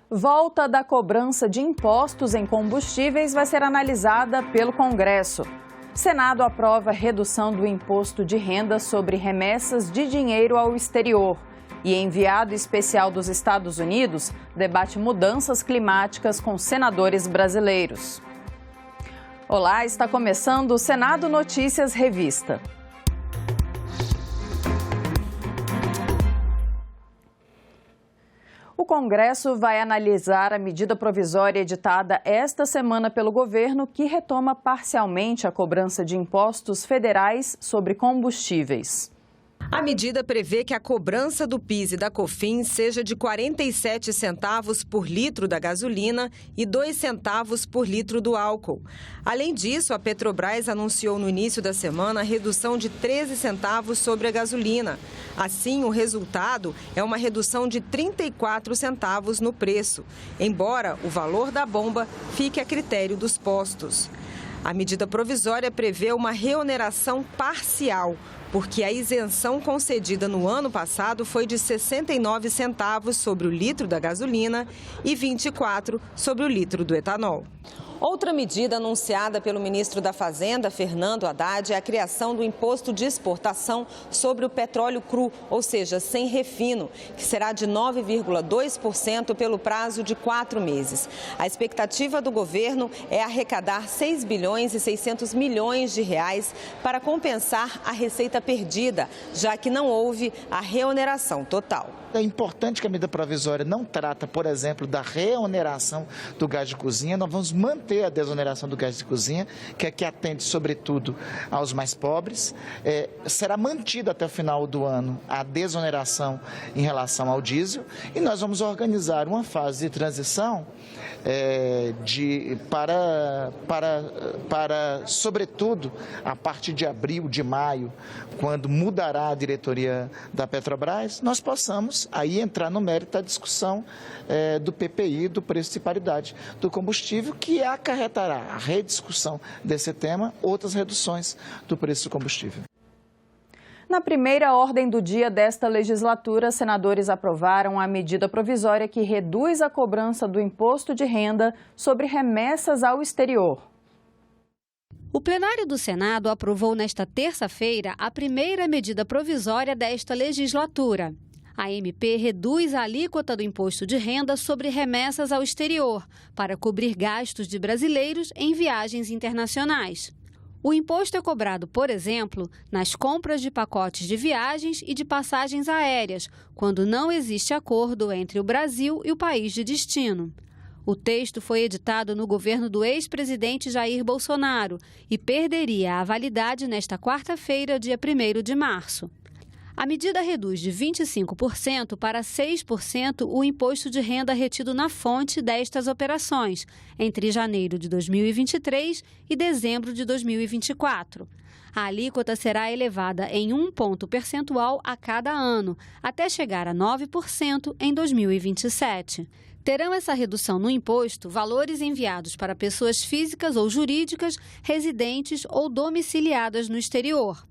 Volta da cobrança de impostos em combustíveis vai ser analisada pelo Congresso. Senado aprova redução do imposto de renda sobre remessas de dinheiro ao exterior. E enviado especial dos Estados Unidos debate mudanças climáticas com senadores brasileiros. Olá, está começando o Senado Notícias Revista. O Congresso vai analisar a medida provisória editada esta semana pelo governo que retoma parcialmente a cobrança de impostos federais sobre combustíveis. A medida prevê que a cobrança do PIS e da COFINS seja de 47 centavos por litro da gasolina e 2 centavos por litro do álcool. Além disso, a Petrobras anunciou no início da semana a redução de 13 centavos sobre a gasolina. Assim, o resultado é uma redução de 34 centavos no preço, embora o valor da bomba fique a critério dos postos. A medida provisória prevê uma reoneração parcial, porque a isenção concedida no ano passado foi de 69 centavos sobre o litro da gasolina e 24 sobre o litro do etanol. Outra medida anunciada pelo ministro da Fazenda, Fernando Haddad, é a criação do imposto de exportação sobre o petróleo cru, ou seja, sem refino, que será de 9,2% pelo prazo de 4 meses. A expectativa do governo é arrecadar 6 bilhões e 600 milhões de reais para compensar a receita perdida, já que não houve a reoneração total. É importante que a medida provisória não trata, por exemplo, da reoneração do gás de cozinha. Nós vamos manter a desoneração do gás de cozinha, que é que atende, sobretudo, aos mais pobres. Será mantida até o final do ano a desoneração em relação ao diesel. E nós vamos organizar uma fase de transição para, sobretudo, a partir de abril, de maio, quando mudará a diretoria da Petrobras, nós possamos aí entrar no mérito da discussão do PPI, do preço de paridade do combustível, que acarretará a rediscussão desse tema, outras reduções do preço do combustível. Na primeira ordem do dia desta legislatura, senadores aprovaram a medida provisória que reduz a cobrança do imposto de renda sobre remessas ao exterior. O plenário do Senado aprovou nesta terça-feira a primeira medida provisória desta legislatura. A MP reduz a alíquota do imposto de renda sobre remessas ao exterior, para cobrir gastos de brasileiros em viagens internacionais. O imposto é cobrado, por exemplo, nas compras de pacotes de viagens e de passagens aéreas, quando não existe acordo entre o Brasil e o país de destino. O texto foi editado no governo do ex-presidente Jair Bolsonaro e perderia a validade nesta quarta-feira, dia 1º de março. A medida reduz de 25% para 6% o imposto de renda retido na fonte destas operações, entre janeiro de 2023 e dezembro de 2024. A alíquota será elevada em 1 ponto percentual a cada ano, até chegar a 9% em 2027. Terão essa redução no imposto valores enviados para pessoas físicas ou jurídicas residentes ou domiciliadas no exterior.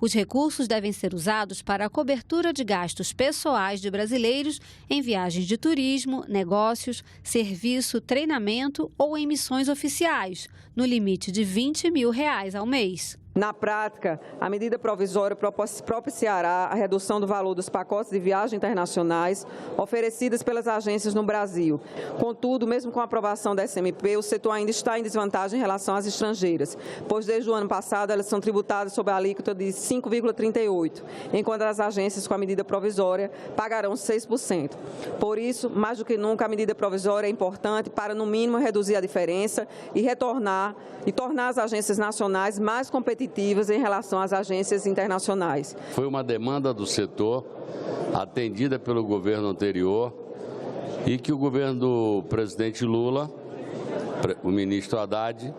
Os recursos devem ser usados para a cobertura de gastos pessoais de brasileiros em viagens de turismo, negócios, serviço, treinamento ou em missões oficiais, no limite de R$20 mil ao mês. Na prática, a medida provisória propiciará a redução do valor dos pacotes de viagem internacionais oferecidas pelas agências no Brasil. Contudo, mesmo com a aprovação da SMP, o setor ainda está em desvantagem em relação às estrangeiras, pois desde o ano passado elas são tributadas sob a alíquota de 5,38%, enquanto as agências com a medida provisória pagarão 6%. Por isso, mais do que nunca, a medida provisória é importante para, no mínimo, reduzir a diferença e tornar as agências nacionais mais competitivas em relação às agências internacionais. Foi uma demanda do setor, atendida pelo governo anterior, e que o governo do presidente Lula, o ministro Haddad,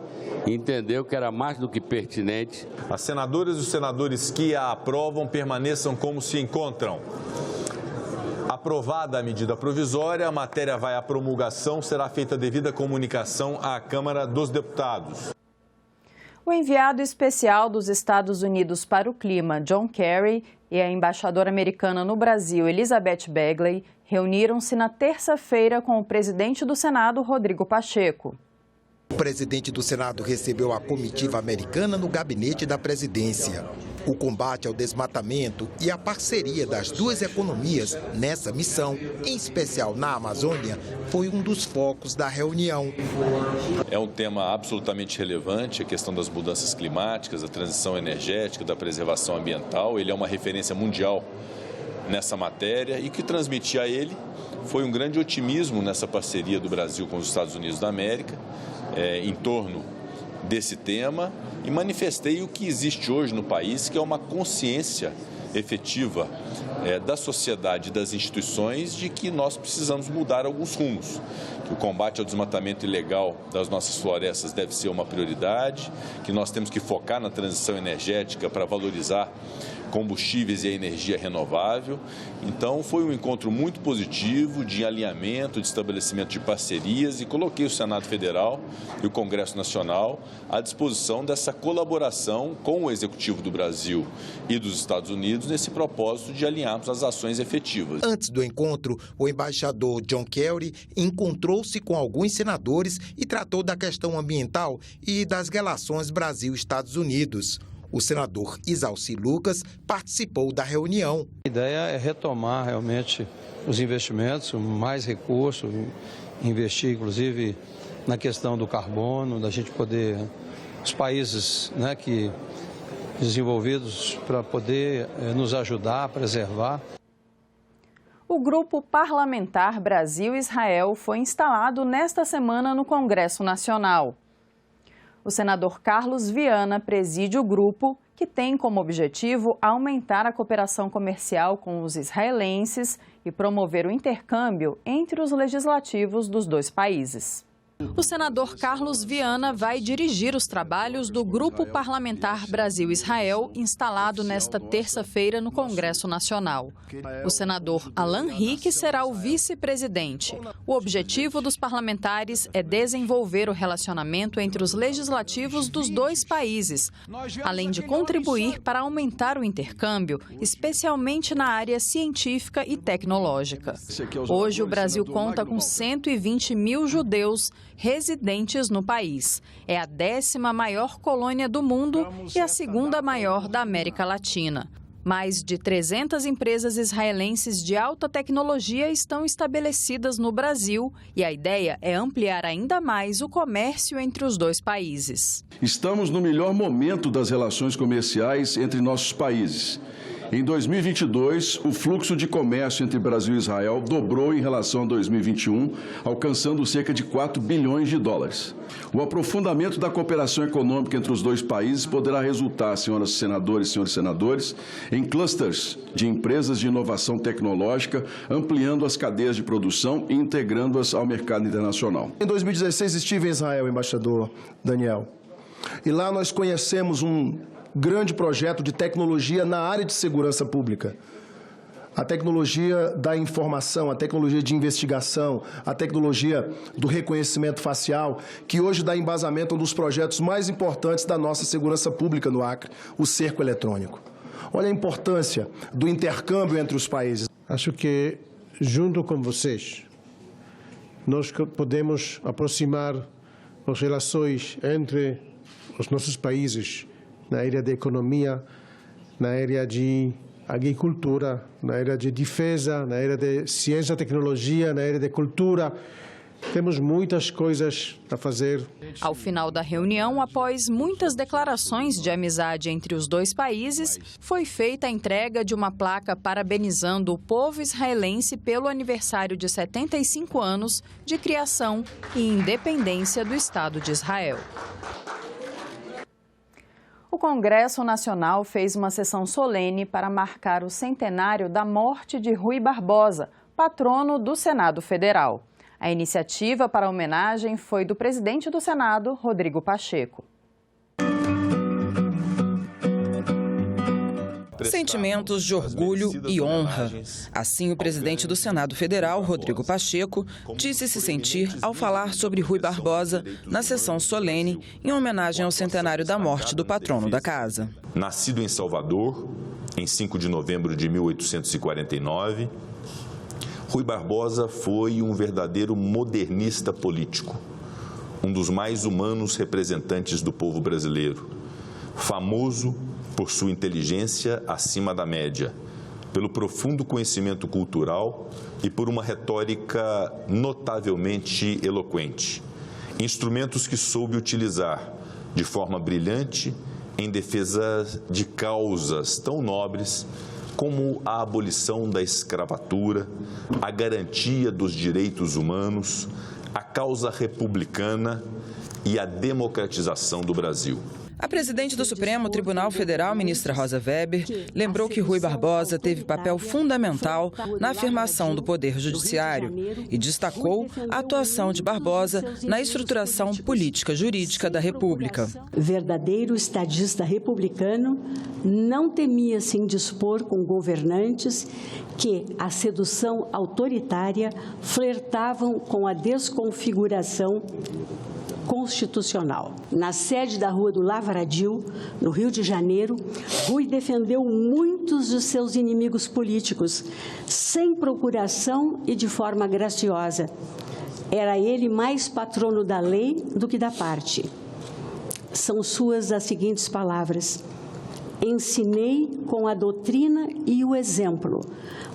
entendeu que era mais do que pertinente. As senadoras e os senadores que a aprovam permaneçam como se encontram. Aprovada a medida provisória, a matéria vai à promulgação, será feita devida comunicação à Câmara dos Deputados. O enviado especial dos Estados Unidos para o Clima, John Kerry, e a embaixadora americana no Brasil, Elizabeth Begley, reuniram-se na terça-feira com o presidente do Senado, Rodrigo Pacheco. O presidente do Senado recebeu a comitiva americana no gabinete da presidência. O combate ao desmatamento e a parceria das duas economias nessa missão, em especial na Amazônia, foi um dos focos da reunião. É um tema absolutamente relevante, a questão das mudanças climáticas, da transição energética, da preservação ambiental. Ele é uma referência mundial nessa matéria e o que transmiti a ele foi um grande otimismo nessa parceria do Brasil com os Estados Unidos da América em torno desse tema e manifestei o que existe hoje no país, que é uma consciência efetiva da sociedade e das instituições de que nós precisamos mudar alguns rumos, que o combate ao desmatamento ilegal das nossas florestas deve ser uma prioridade, que nós temos que focar na transição energética para valorizar combustíveis e a energia renovável. Então, foi um encontro muito positivo de alinhamento, de estabelecimento de parcerias e coloquei o Senado Federal e o Congresso Nacional à disposição dessa colaboração com o Executivo do Brasil e dos Estados Unidos nesse propósito de alinharmos as ações efetivas. Antes do encontro, o embaixador John Kerry encontrou-se com alguns senadores e tratou da questão ambiental e das relações Brasil-Estados Unidos. O senador Isalci Lucas participou da reunião. A ideia é retomar realmente os investimentos, mais recursos, investir inclusive na questão do carbono, da gente poder, os países que desenvolvidos para poder nos ajudar a preservar. O Grupo Parlamentar Brasil-Israel foi instalado nesta semana no Congresso Nacional. O senador Carlos Viana preside o grupo, que tem como objetivo aumentar a cooperação comercial com os israelenses e promover o intercâmbio entre os legislativos dos dois países. O senador Carlos Viana vai dirigir os trabalhos do Grupo Parlamentar Brasil-Israel, instalado nesta terça-feira no Congresso Nacional. O senador Alan Rick será o vice-presidente. O objetivo dos parlamentares é desenvolver o relacionamento entre os legislativos dos dois países, além de contribuir para aumentar o intercâmbio, especialmente na área científica e tecnológica. Hoje, o Brasil conta com 120 mil judeus residentes no país. É a 10ª maior colônia do mundo e a 2ª maior da América Latina. Mais de 300 empresas israelenses de alta tecnologia estão estabelecidas no Brasil e a ideia é ampliar ainda mais o comércio entre os dois países. Estamos no melhor momento das relações comerciais entre nossos países. Em 2022, o fluxo de comércio entre Brasil e Israel dobrou em relação a 2021, alcançando cerca de 4 bilhões de dólares. O aprofundamento da cooperação econômica entre os dois países poderá resultar, senhoras senadores e senhores senadores, em clusters de empresas de inovação tecnológica, ampliando as cadeias de produção e integrando-as ao mercado internacional. Em 2016, estive em Israel, embaixador Daniel, e lá nós conhecemos um grande projeto de tecnologia na área de segurança pública. A tecnologia da informação, a tecnologia de investigação, a tecnologia do reconhecimento facial, que hoje dá embasamento a um dos projetos mais importantes da nossa segurança pública no Acre, o cerco eletrônico. Olha a importância do intercâmbio entre os países. Acho que, junto com vocês, nós podemos aproximar as relações entre os nossos países na área de economia, na área de agricultura, na área de defesa, na área de ciência e tecnologia, na área de cultura. Temos muitas coisas a fazer. Ao final da reunião, após muitas declarações de amizade entre os dois países, foi feita a entrega de uma placa parabenizando o povo israelense pelo aniversário de 75 anos de criação e independência do Estado de Israel. O Congresso Nacional fez uma sessão solene para marcar o centenário da morte de Rui Barbosa, patrono do Senado Federal. A iniciativa para a homenagem foi do presidente do Senado, Rodrigo Pacheco. Sentimentos de orgulho e honra. Assim, o presidente do Senado Federal, Rodrigo Pacheco, disse se sentir ao falar sobre Rui Barbosa na sessão solene em homenagem ao centenário da morte do patrono da casa. Nascido em Salvador, em 5 de novembro de 1849, Rui Barbosa foi um verdadeiro modernista político, um dos mais humanos representantes do povo brasileiro, famoso por sua inteligência acima da média, pelo profundo conhecimento cultural e por uma retórica notavelmente eloquente, instrumentos que soube utilizar de forma brilhante em defesa de causas tão nobres como a abolição da escravatura, a garantia dos direitos humanos, a causa republicana e a democratização do Brasil. A presidente do Supremo Tribunal Federal, ministra Rosa Weber, lembrou que Rui Barbosa teve papel fundamental na afirmação do Poder Judiciário e destacou a atuação de Barbosa na estruturação política-jurídica da República. Verdadeiro estadista republicano, não temia se indispor com governantes que a sedução autoritária flertavam com a desconfiguração constitucional. Na sede da Rua do Lavradio, no Rio de Janeiro, Rui defendeu muitos de seus inimigos políticos, sem procuração e de forma graciosa. Era ele mais patrono da lei do que da parte. São suas as seguintes palavras: ensinei com a doutrina e o exemplo,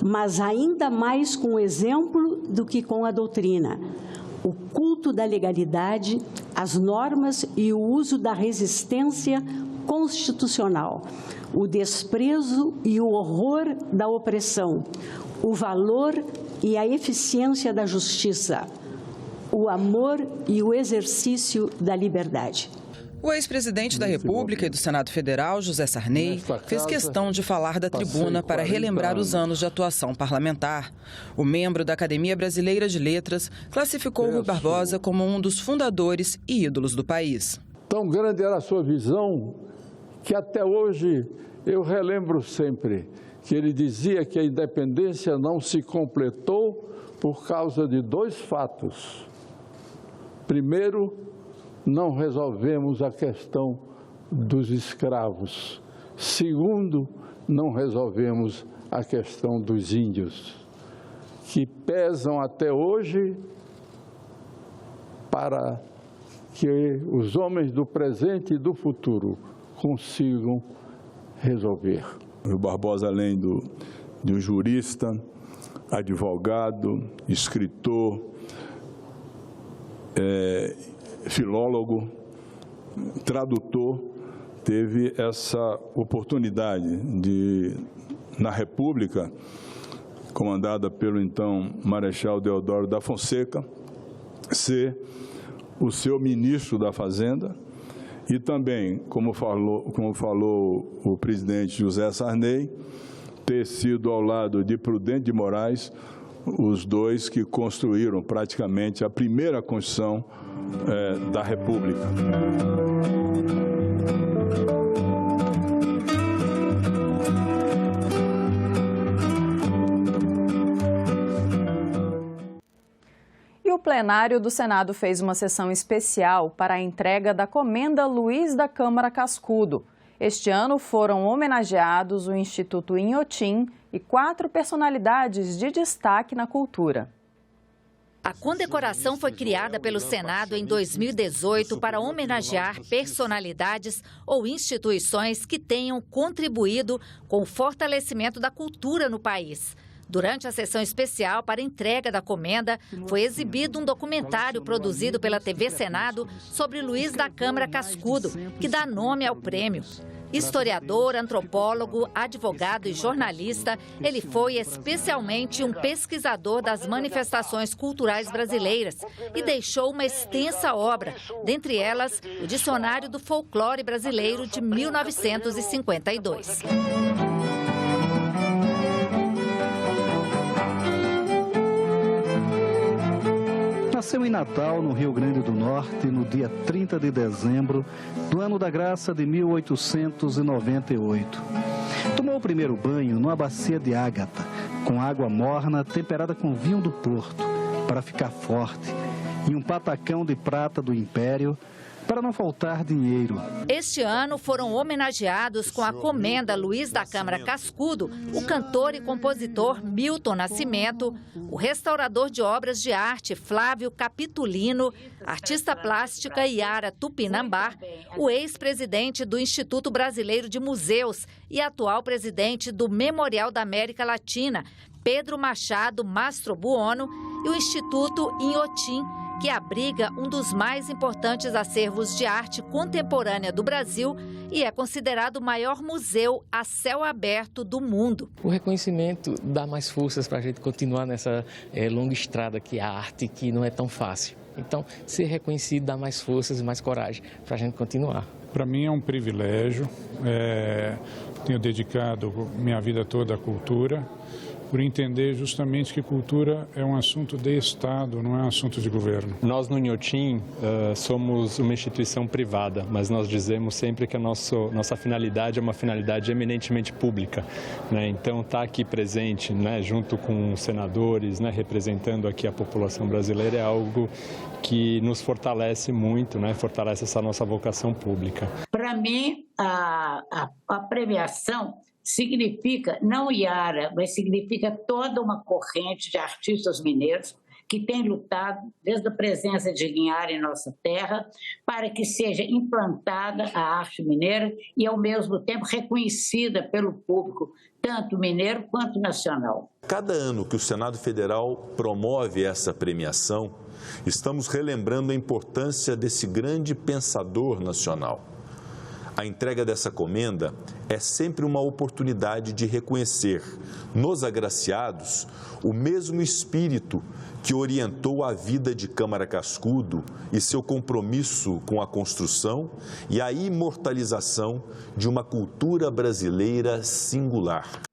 mas ainda mais com o exemplo do que com a doutrina. O culto da legalidade, as normas e o uso da resistência constitucional, o desprezo e o horror da opressão, o valor e a eficiência da justiça, o amor e o exercício da liberdade. O ex-presidente da República e do Senado Federal, José Sarney, fez questão de falar da tribuna para relembrar os anos de atuação parlamentar. O membro da Academia Brasileira de Letras classificou Rui Barbosa como um dos fundadores e ídolos do país. Tão grande era a sua visão que até hoje eu relembro sempre que ele dizia que a independência não se completou por causa de dois fatos. Primeiro, não resolvemos a questão dos escravos. Segundo, não resolvemos a questão dos índios, que pesam até hoje para que os homens do presente e do futuro consigam resolver. O Barbosa, além de um jurista, advogado, escritor, filólogo, tradutor, teve essa oportunidade de, na República, comandada pelo então Marechal Deodoro da Fonseca, ser o seu ministro da Fazenda e também, como falou o presidente José Sarney, ter sido ao lado de Prudente de Moraes os dois que construíram praticamente a primeira Constituição da República. E o plenário do Senado fez uma sessão especial para a entrega da Comenda Luiz da Câmara Cascudo. Este ano foram homenageados o Instituto Inhotim e 4 personalidades de destaque na cultura. A condecoração foi criada pelo Senado em 2018 para homenagear personalidades ou instituições que tenham contribuído com o fortalecimento da cultura no país. Durante a sessão especial para entrega da comenda, foi exibido um documentário produzido pela TV Senado sobre Luiz da Câmara Cascudo, que dá nome ao prêmio. Historiador, antropólogo, advogado e jornalista, ele foi especialmente um pesquisador das manifestações culturais brasileiras e deixou uma extensa obra, dentre elas o Dicionário do Folclore Brasileiro de 1952. Nasceu em Natal, no Rio Grande do Norte, no dia 30 de dezembro do ano da graça de 1898. Tomou o primeiro banho numa bacia de ágata, com água morna temperada com vinho do Porto, para ficar forte, e um patacão de prata do Império, para não faltar dinheiro. Este ano foram homenageados com a Comenda Luiz da Câmara Cascudo, o cantor e compositor Milton Nascimento, o restaurador de obras de arte Flávio Capitulino, a artista plástica Yara Tupinambá, o ex-presidente do Instituto Brasileiro de Museus e atual presidente do Memorial da América Latina, Pedro Machado Mastrobuono, e o Instituto Inhotim, que abriga um dos mais importantes acervos de arte contemporânea do Brasil e é considerado o maior museu a céu aberto do mundo. O reconhecimento dá mais forças para a gente continuar nessa longa estrada que é a arte, que não é tão fácil. Então, ser reconhecido dá mais forças e mais coragem para a gente continuar. Para mim é um privilégio, tenho dedicado minha vida toda à cultura, por entender justamente que cultura é um assunto de Estado, não é um assunto de governo. Nós no Inhotim somos uma instituição privada, mas nós dizemos sempre que a nossa finalidade é uma finalidade eminentemente pública, né? Então, estar aqui presente, né, junto com senadores, né, representando aqui a população brasileira, é algo que nos fortalece muito, né, fortalece essa nossa vocação pública. Para mim, a premiação significa, não Yara, mas significa toda uma corrente de artistas mineiros que tem lutado desde a presença de Linhara em nossa terra para que seja implantada a arte mineira e, ao mesmo tempo, reconhecida pelo público, tanto mineiro quanto nacional. Cada ano que o Senado Federal promove essa premiação, estamos relembrando a importância desse grande pensador nacional. A entrega dessa comenda é sempre uma oportunidade de reconhecer nos agraciados o mesmo espírito que orientou a vida de Câmara Cascudo e seu compromisso com a construção e a imortalização de uma cultura brasileira singular.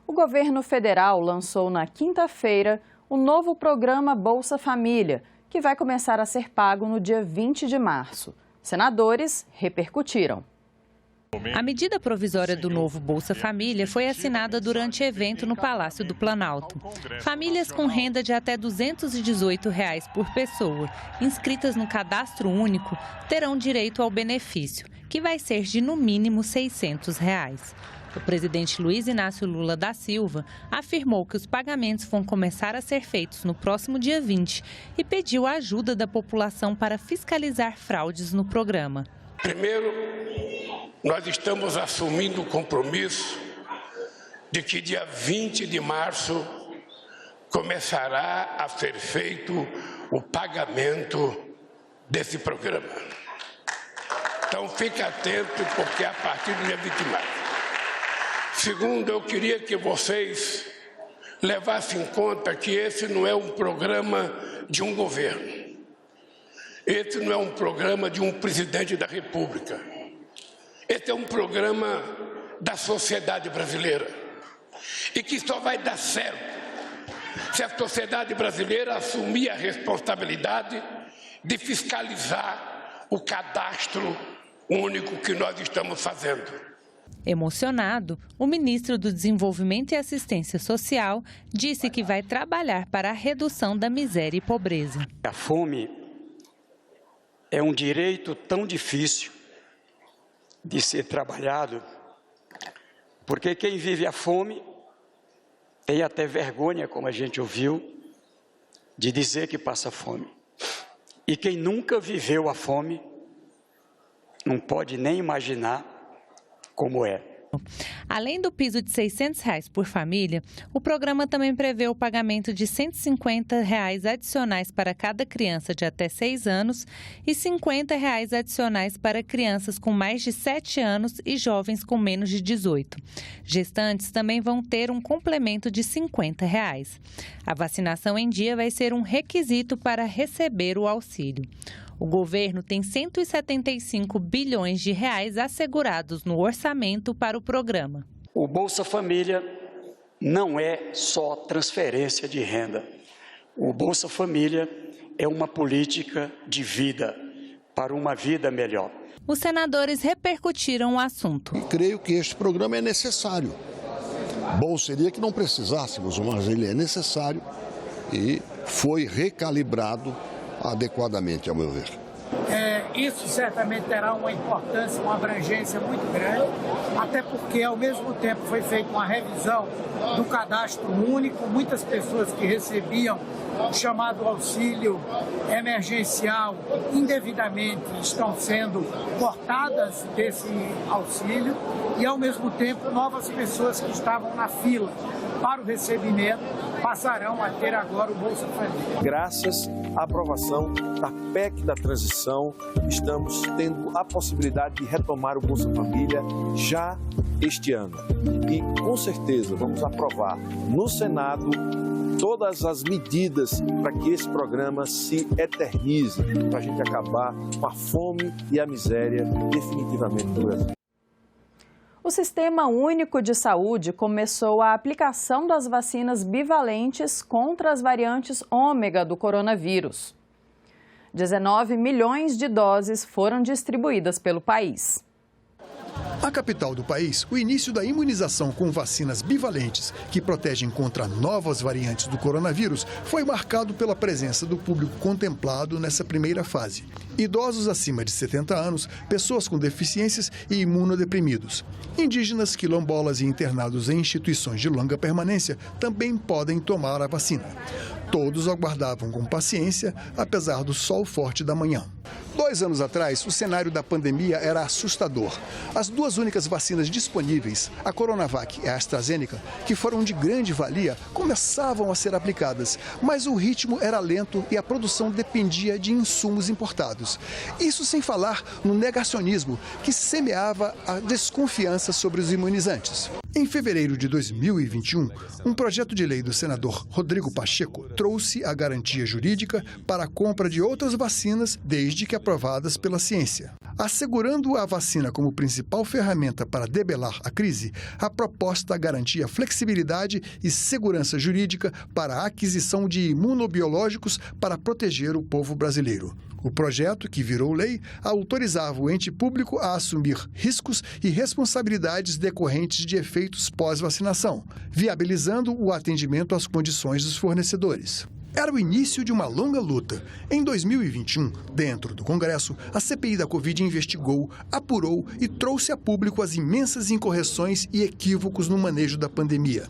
O governo federal lançou na quinta-feira o novo programa Bolsa Família, que vai começar a ser pago no dia 20 de março. Senadores repercutiram. A medida provisória do novo Bolsa Família foi assinada durante evento no Palácio do Planalto. Famílias com renda de até R$ 218 por pessoa, inscritas no Cadastro Único, terão direito ao benefício, que vai ser de no mínimo R$ 600. O presidente Luiz Inácio Lula da Silva afirmou que os pagamentos vão começar a ser feitos no próximo dia 20 e pediu a ajuda da população para fiscalizar fraudes no programa. Primeiro, nós estamos assumindo o compromisso de que dia 20 de março começará a ser feito o pagamento desse programa. Então fique atento, porque a partir do dia 20 de março. Segundo, eu queria que vocês levassem em conta que esse não é um programa de um governo. Esse não é um programa de um presidente da República. Esse é um programa da sociedade brasileira. E que só vai dar certo se a sociedade brasileira assumir a responsabilidade de fiscalizar o cadastro único que nós estamos fazendo. Emocionado, o ministro do Desenvolvimento e Assistência Social disse que vai trabalhar para a redução da miséria e pobreza. A fome é um direito tão difícil de ser trabalhado, porque quem vive a fome tem até vergonha, como a gente ouviu, de dizer que passa fome. E quem nunca viveu a fome não pode nem imaginar como é. Além do piso de R$ 600 por família, o programa também prevê o pagamento de R$ 150 adicionais para cada criança de até 6 anos e R$ 50 adicionais para crianças com mais de 7 anos e jovens com menos de 18. Gestantes também vão ter um complemento de R$ 50. A vacinação em dia vai ser um requisito para receber o auxílio. O governo tem 175 bilhões de reais assegurados no orçamento para o programa. O Bolsa Família não é só transferência de renda. O Bolsa Família é uma política de vida, para uma vida melhor. Os senadores repercutiram o assunto. Creio que este programa é necessário. Bom seria que não precisássemos, mas ele é necessário e foi recalibrado adequadamente, ao meu ver. Isso certamente terá uma importância, uma abrangência muito grande, até porque, ao mesmo tempo, foi feita uma revisão do cadastro único. Muitas pessoas que recebiam o chamado auxílio emergencial indevidamente estão sendo cortadas desse auxílio e, ao mesmo tempo, novas pessoas que estavam na fila para o recebimento passarão a ter agora o Bolsa Família. Graças à aprovação da PEC da transição, estamos tendo a possibilidade de retomar o Bolsa Família já este ano. E, com certeza, vamos aprovar no Senado todas as medidas para que esse programa se eternize, para a gente acabar com a fome e a miséria definitivamente no Brasil. O Sistema Único de Saúde começou a aplicação das vacinas bivalentes contra as variantes ômega do coronavírus. 19 milhões de doses foram distribuídas pelo país. A capital do país, o início da imunização com vacinas bivalentes que protegem contra novas variantes do coronavírus foi marcado pela presença do público contemplado nessa primeira fase. Idosos acima de 70 anos, pessoas com deficiências e imunodeprimidos. Indígenas, quilombolas e internados em instituições de longa permanência também podem tomar a vacina. Todos aguardavam com paciência, apesar do sol forte da manhã. 2 anos atrás, o cenário da pandemia era assustador. As duas únicas vacinas disponíveis, a Coronavac e a AstraZeneca, que foram de grande valia, começavam a ser aplicadas, mas o ritmo era lento e a produção dependia de insumos importados. Isso sem falar no negacionismo, que semeava a desconfiança sobre os imunizantes. Em fevereiro de 2021, um projeto de lei do senador Rodrigo Pacheco trouxe a garantia jurídica para a compra de outras vacinas desde que aprovadas pela ciência. Assegurando a vacina como principal ferramenta para debelar a crise, a proposta garantia flexibilidade e segurança jurídica para a aquisição de imunobiológicos para proteger o povo brasileiro. O projeto, que virou lei, autorizava o ente público a assumir riscos e responsabilidades decorrentes de efeitos pós-vacinação, viabilizando o atendimento às condições dos fornecedores. Era o início de uma longa luta. Em 2021, dentro do Congresso, a CPI da Covid investigou, apurou e trouxe a público as imensas incorreções e equívocos no manejo da pandemia.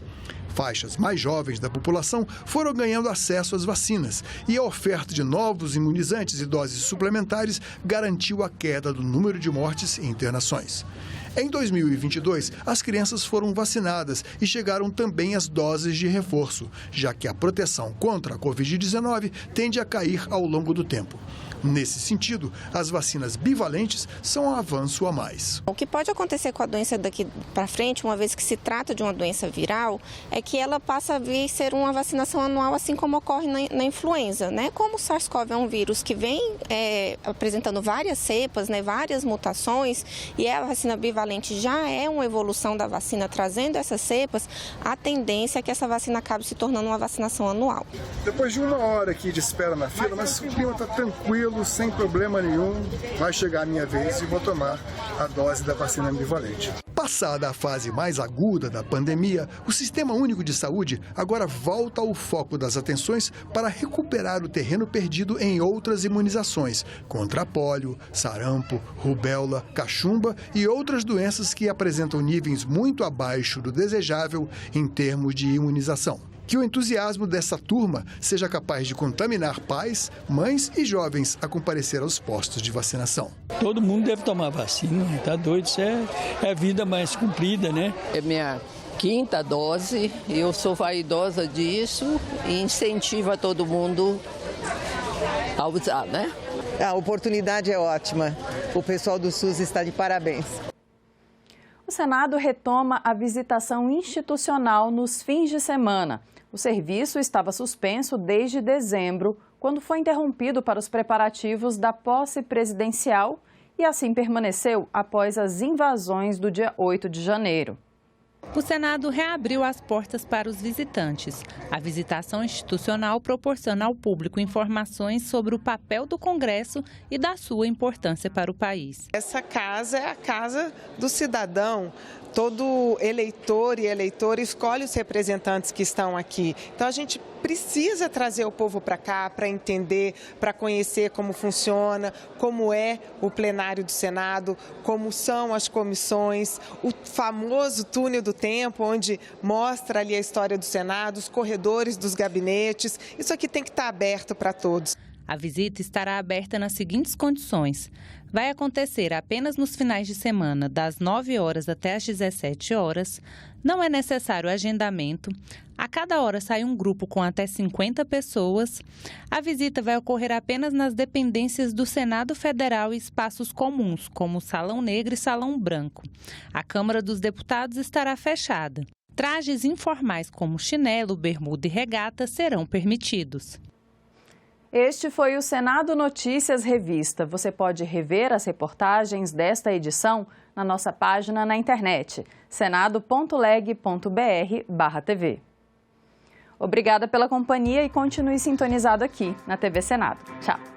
Faixas mais jovens da população foram ganhando acesso às vacinas e a oferta de novos imunizantes e doses suplementares garantiu a queda do número de mortes e internações. Em 2022, as crianças foram vacinadas e chegaram também as doses de reforço, já que a proteção contra a Covid-19 tende a cair ao longo do tempo. Nesse sentido, as vacinas bivalentes são um avanço a mais. O que pode acontecer com a doença daqui para frente, uma vez que se trata de uma doença viral, é que ela passa a vir ser uma vacinação anual, assim como ocorre na influenza, né? Como o SARS-CoV é um vírus que vem apresentando várias cepas, né, várias mutações, e a vacina bivalente já é uma evolução da vacina trazendo essas cepas, a tendência é que essa vacina acabe se tornando uma vacinação anual. Depois de 1 hora aqui de espera na fila, mas o clima está tranquilo, sem problema nenhum, vai chegar a minha vez e vou tomar a dose da vacina bivalente. Passada a fase mais aguda da pandemia, o Sistema Único de Saúde agora volta ao foco das atenções para recuperar o terreno perdido em outras imunizações, contra pólio, sarampo, rubéola, cachumba e outras doenças que apresentam níveis muito abaixo do desejável em termos de imunização. Que o entusiasmo dessa turma seja capaz de contaminar pais, mães e jovens a comparecer aos postos de vacinação. Todo mundo deve tomar vacina, tá doido? Isso é vida mais comprida, né? É minha 5ª dose, eu sou vaidosa disso e incentivo a todo mundo a usar, né? A oportunidade é ótima, o pessoal do SUS está de parabéns. O Senado retoma a visitação institucional nos fins de semana. O serviço estava suspenso desde dezembro, quando foi interrompido para os preparativos da posse presidencial e assim permaneceu após as invasões do dia 8 de janeiro. O Senado reabriu as portas para os visitantes. A visitação institucional proporciona ao público informações sobre o papel do Congresso e da sua importância para o país. Essa casa é a casa do cidadão. Todo eleitor e eleitora escolhe os representantes que estão aqui. Então a gente precisa trazer o povo para cá para entender, para conhecer como funciona, como é o plenário do Senado, como são as comissões, o famoso túnel do tempo, onde mostra ali a história do Senado, os corredores dos gabinetes. Isso aqui tem que estar aberto para todos. A visita estará aberta nas seguintes condições. Vai acontecer apenas nos finais de semana, das 9 horas até as 17 horas. Não é necessário agendamento. A cada hora sai um grupo com até 50 pessoas. A visita vai ocorrer apenas nas dependências do Senado Federal e espaços comuns, como o Salão Negro e Salão Branco. A Câmara dos Deputados estará fechada. Trajes informais como chinelo, bermuda e regata serão permitidos. Este foi o Senado Notícias Revista. Você pode rever as reportagens desta edição na nossa página na internet, senado.leg.br/tv. Obrigada pela companhia e continue sintonizado aqui na TV Senado. Tchau!